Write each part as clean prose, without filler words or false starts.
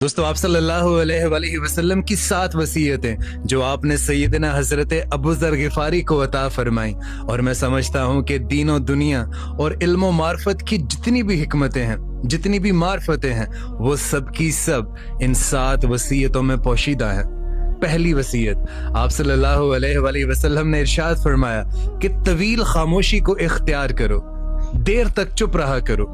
दोस्तों, आप सल्लल्लाहु अलैहि वसल्लम की 7 वसीयतें जो आपने सैयदना हजरत अबू ज़र गिफारी को अता फरमाई, और मैं समझता हूँ कि दीन और दुनिया और इल्म मार्फत की जितनी भी हिकमतें हैं, जितनी भी मार्फतें हैं, वो सब की सब इन 7 वसीयतों में पोशीदा है। पहली वसीयत, आप सल्लल्लाहु अलैहि वसल्लम ने इरशाद फरमाया कि तवील खामोशी को इख्तियार करो, देर तक चुप रहा करो,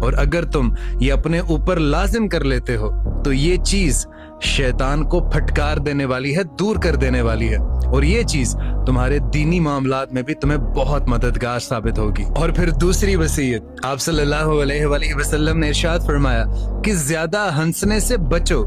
और अगर तुम ये अपने ऊपर लाजिम कर लेते हो तो ये चीज शैतान को फटकार देने वाली है, दूर कर देने वाली है, और ये चीज तुम्हारे दीनी मामलात में भी तुम्हें बहुत मददगार साबित होगी। और फिर दूसरी वसीयत, आप सल्लल्लाहु अलैहि वसल्लम ने इरशाद फरमाया कि ज्यादा हंसने से बचो,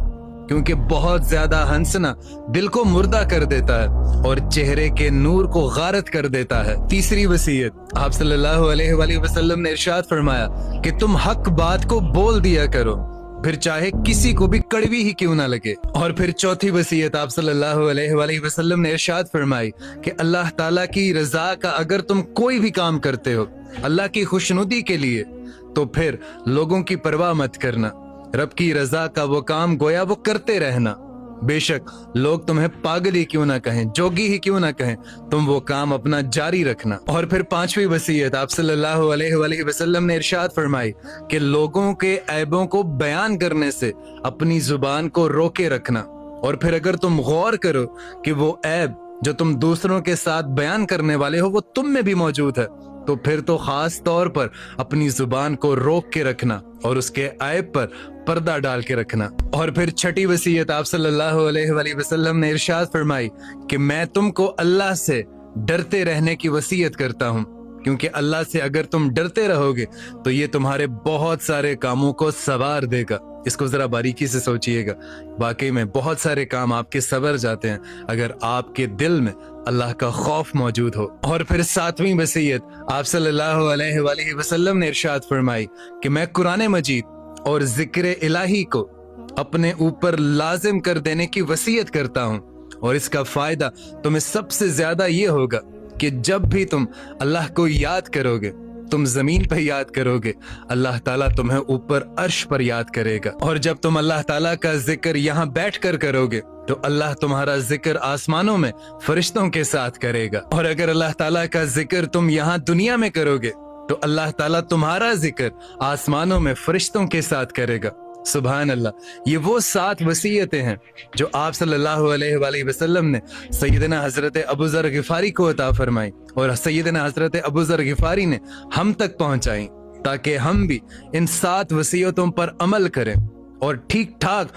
क्योंकि बहुत ज्यादा हंसना दिल को मुर्दा कर देता है और चेहरे के नूर को गारत कर देता है। तीसरी वसीयत, आप सल्लल्लाहु अलैहि वसल्लम ने इरशाद फरमाया कि तुम हक बात को बोल दिया करो, फिर चाहे किसी को भी कड़वी ही क्यों ना लगे। और फिर चौथी वसीयत, आप सल्लल्लाहु अलैहि वसल्लम ने इरशाद फरमाई कि अल्लाह ताला की रजा का अगर तुम कोई भी काम करते हो अल्लाह की खुशनुदी के लिए, तो फिर लोगों की परवाह मत करना, रब की रजा का वो काम गोया वो करते रहना। बेशक लोग तुम्हें पागल ही क्यों ना कहें, जोगी ही क्यों ना कहें, तुम वो काम अपना जारी रखना। और फिर पांचवी वसीयत, आप सल्लल्लाहु अलैहि वसल्लम ने इरशाद फरमाई कि लोगों के ऐबों को बयान करने से अपनी जुबान को रोके रखना, और फिर अगर तुम गौर करो कि वो ऐब जो तुम दूसरों के साथ बयान करने वाले हो वो तुम में भी मौजूद है, तो फिर तो खास तौर पर अपनी जुबान को रोक के रखना और उसके ऐब पर पर्दा डाल के रखना। और फिर छठी वसीयत, आप सल्लल्लाहु अलैहि वसल्लम ने इरशाद फरमाई कि मैं तुमको अल्लाह से डरते रहने की वसीयत करता हूँ, क्योंकि अल्लाह से अगर तुम डरते रहोगे तो ये तुम्हारे बहुत सारे कामों को सवार देगा। इसको जरा बारीकी से सोचिएगा, वाकई में बहुत सारे काम आपके सवर जाते हैं अगर आपके दिल में अल्लाह का खौफ मौजूद हो। और फिर सातवीं वसीयत, आप सल्लल्लाहु अलैहि वसल्लम ने इरशाद फरमाई कि मैं कुरान मजीद और जिक्र इलाही को अपने ऊपर लाजिम कर देने की वसीयत करता हूँ, और इसका फायदा तुम्हें सबसे ज्यादा ये होगा कि जब भी तुम अल्लाह को याद करोगे, तुम जमीन पर याद करोगे, अल्लाह ताला तुम्हें ऊपर अर्श पर याद करेगा, और जब तुम अल्लाह ताला का जिक्र यहाँ बैठ कर करोगे तो अल्लाह तुम्हारा जिक्र आसमानों में फरिश्तों के साथ करेगा, और अगर अल्लाह ताला का जिक्र तुम यहाँ दुनिया में करोगे तो अल्लाह ताला तुम्हारा जिक्र आसमानों में फरिश्तों के साथ करेगा। सुभान अल्लाह। ये वो 7 वसीयतें हैं जो आप सल्लल्लाहु अलैहि वसल्लम ने सैयदना हजरत अबू ज़र गिफारी को अता फरमाई, और सैयदना हजरत अबू ज़र गिफारी ने हम तक पहुंचाई, ताकि हम भी इन 7 वसीयतों पर अमल करें और ठीक ठाक